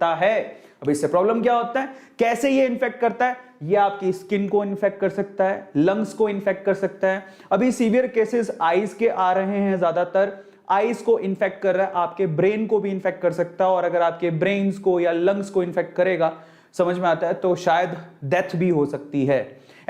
सकता है। अब इससे प्रॉब्लम क्या होता है, कैसे ये इन्फेक्ट करता है, ये आपकी स्किन को इन्फेक्ट कर सकता है, लंग्स को इन्फेक्ट कर सकता है। अभी सीवियर केसेस आईज के आ रहे हैं, ज्यादातर आईज को इन्फेक्ट कर रहा है, आपके ब्रेन को भी इन्फेक्ट कर सकता है, और अगर आपके ब्रेन्स को या लंग्स को इन्फेक्ट करेगा, समझ में आता है, तो शायद डेथ भी हो सकती है।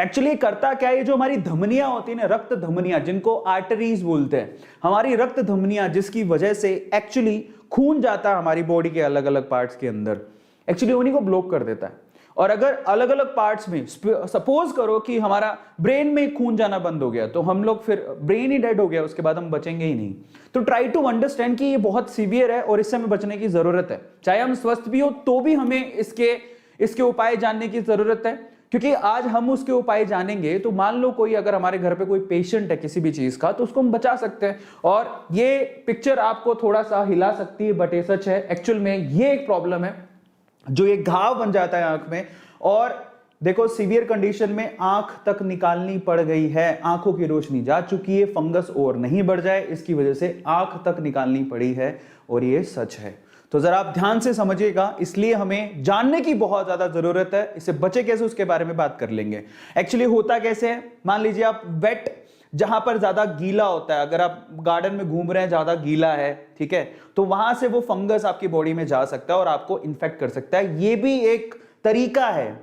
एक्चुअली करता क्या है, जो हमारी धमनियां होती है ना, रक्त धमनियां, जिनको आर्टरीज बोलते हैं, हमारी रक्त धमनियां, जिसकी वजह से एक्चुअली खून जाता है हमारी बॉडी के अलग अलग पार्ट्स के अंदर, एक्चुअली उन्हीं को ब्लॉक कर देता है। और अगर अलग अलग पार्ट्स में सपोज करो कि हमारा ब्रेन में खून जाना बंद हो गया, तो हम लोग फिर ब्रेन ही डेड हो गया, उसके बाद हम बचेंगे ही नहीं। तो ट्राई टू अंडरस्टैंड कि ये बहुत सीवियर है और इससे हमें बचने की जरूरत है। चाहे हम स्वस्थ भी हो तो भी हमें इसके उपाय जानने की जरूरत है, क्योंकि आज हम उसके उपाय जानेंगे तो मान लो कोई अगर हमारे घर पे कोई पेशेंट है किसी भी चीज का, तो उसको हम बचा सकते हैं। और ये पिक्चर आपको थोड़ा सा हिला सकती है, बट ये सच है। एक्चुअल में ये एक प्रॉब्लम है जो एक घाव बन जाता है आंख में, और देखो सीवियर कंडीशन में आंख तक निकालनी पड़ गई है, आंखों की रोशनी जा चुकी है, फंगस और नहीं बढ़ जाए इसकी वजह से आंख तक निकालनी पड़ी है, और ये सच है। तो जरा आप ध्यान से समझिएगा, इसलिए हमें जानने की बहुत ज्यादा जरूरत है। इससे बचे कैसे उसके बारे में बात कर लेंगे। एक्चुअली होता कैसे है, मान लीजिए आप वेट, जहां पर ज्यादा गीला होता है, अगर आप गार्डन में घूम रहे हैं, ज्यादा गीला है, ठीक है, तो वहां से वो फंगस आपकी बॉडी में जा सकता है और आपको इन्फेक्ट कर सकता है। ये भी एक तरीका है,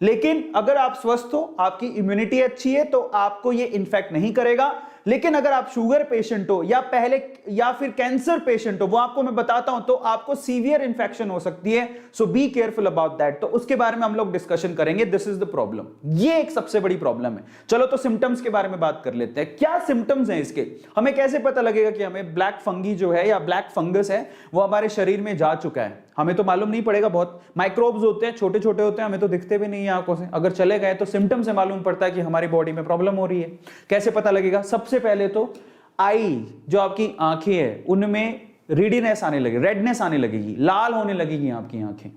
लेकिन अगर आप स्वस्थ हो, आपकी इम्यूनिटी अच्छी है, तो आपको ये इन्फेक्ट नहीं करेगा। लेकिन अगर आप शुगर पेशेंट हो या फिर कैंसर पेशेंट हो, वो आपको मैं बताता हूं, तो आपको सीवियर इंफेक्शन हो सकती है। सो बी केयरफुल अबाउट दैट। तो उसके बारे में हम लोग डिस्कशन करेंगे। दिस इज द प्रॉब्लम, ये एक सबसे बड़ी प्रॉब्लम है। चलो तो सिम्टम्स के बारे में बात कर लेते हैं। क्या सिम्टम्स हैं इसके, हमें कैसे पता लगेगा कि हमें ब्लैक फंगी जो है या ब्लैक फंगस है वो हमारे शरीर में जा चुका है। हमें तो मालूम नहीं पड़ेगा, बहुत माइक्रोब्स होते हैं, छोटे छोटे होते हैं, हमें तो दिखते भी नहीं है आंखों से। अगर चले गए तो सिम्टम से मालूम पड़ता है कि हमारी बॉडी में प्रॉब्लम हो रही है। कैसे पता लगेगा, सबसे पहले तो आई, जो आपकी आंखें हैं, उनमें रीडीनेस आने लगेगी, रेडनेस आने लगेगी, लाल होने लगेगी आपकी आंखें,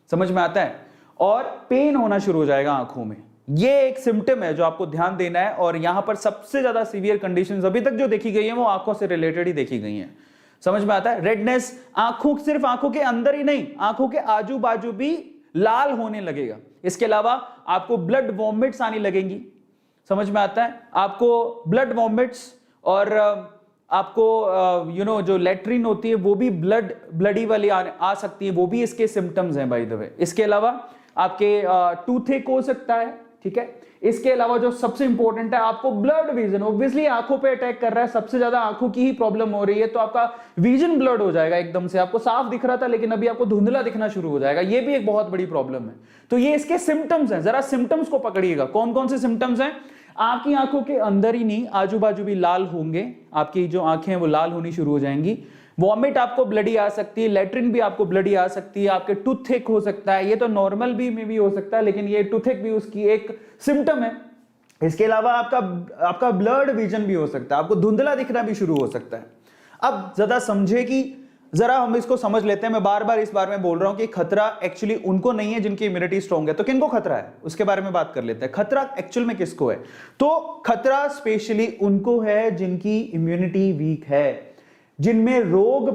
समझ में आता है, और पेन होना शुरू हो जाएगा आंखों में। ये एक सिम्टम है जो आपको ध्यान देना है। और यहां पर सबसे ज्यादा सीवियर कंडीशंस अभी तक जो देखी गई है वो आंखों से रिलेटेड ही देखी गई हैं, समझ में आता है। रेडनेस आंखों, सिर्फ आंखों के अंदर ही नहीं, आंखों के आजू बाजू भी लाल होने लगेगा। इसके अलावा आपको ब्लड वॉमिट्स आने लगेंगी, समझ में आता है, आपको ब्लड वॉमिट्स, और आपको जो लेट्रिन होती है वो भी ब्लडी वाली आ सकती है, वो भी इसके सिम्टम्स हैं बाय द वे। इसके अलावा आपके टूथेक हो सकता है, ठीक है। इसके अलावा जो सबसे इंपॉर्टेंट है, आपको ब्लड विजन, ऑब्वियसली आंखों पे अटैक कर रहा है, सबसे ज्यादा आंखों की ही प्रॉब्लम हो रही है, तो आपका विजन ब्लड हो जाएगा एकदम से। आपको साफ दिख रहा था लेकिन अभी आपको धुंधला दिखना शुरू हो जाएगा, ये भी एक बहुत बड़ी प्रॉब्लम है। तो ये इसके सिम्टम्स हैं, जरा सिम्टम्स को पकड़िएगा। कौन कौन से सिम्टम्स हैं, आपकी आंखों के अंदर ही नहीं, आजू बाजू भी लाल होंगे, आपकी जो आंखें हैं वो लाल होनी शुरू हो जाएंगी। वॉमिट आपको ब्लडी आ सकती है, लेट्रिन भी आपको ब्लडी आ सकती है, आपके टूथेक हो सकता है, ये तो नॉर्मल भी में भी हो सकता है, लेकिन ये टूथेक भी उसकी एक सिम्टम है। इसके अलावा आपका ब्लड विजन भी हो सकता है, आपको धुंधला दिखना भी शुरू हो सकता है। अब ज्यादा समझे कि जरा हम इसको समझ लेते हैं। मैं बार बार इस बारे में बोल रहा हूं कि खतरा एक्चुअली उनको नहीं है जिनकी इम्यूनिटी स्ट्रांग है। तो किनको खतरा है उसके बारे में बात कर लेते हैं। खतरा एक्चुअल में किसको है, तो खतरा स्पेशली उनको है जिनकी इम्यूनिटी वीक है, जिनमें रोग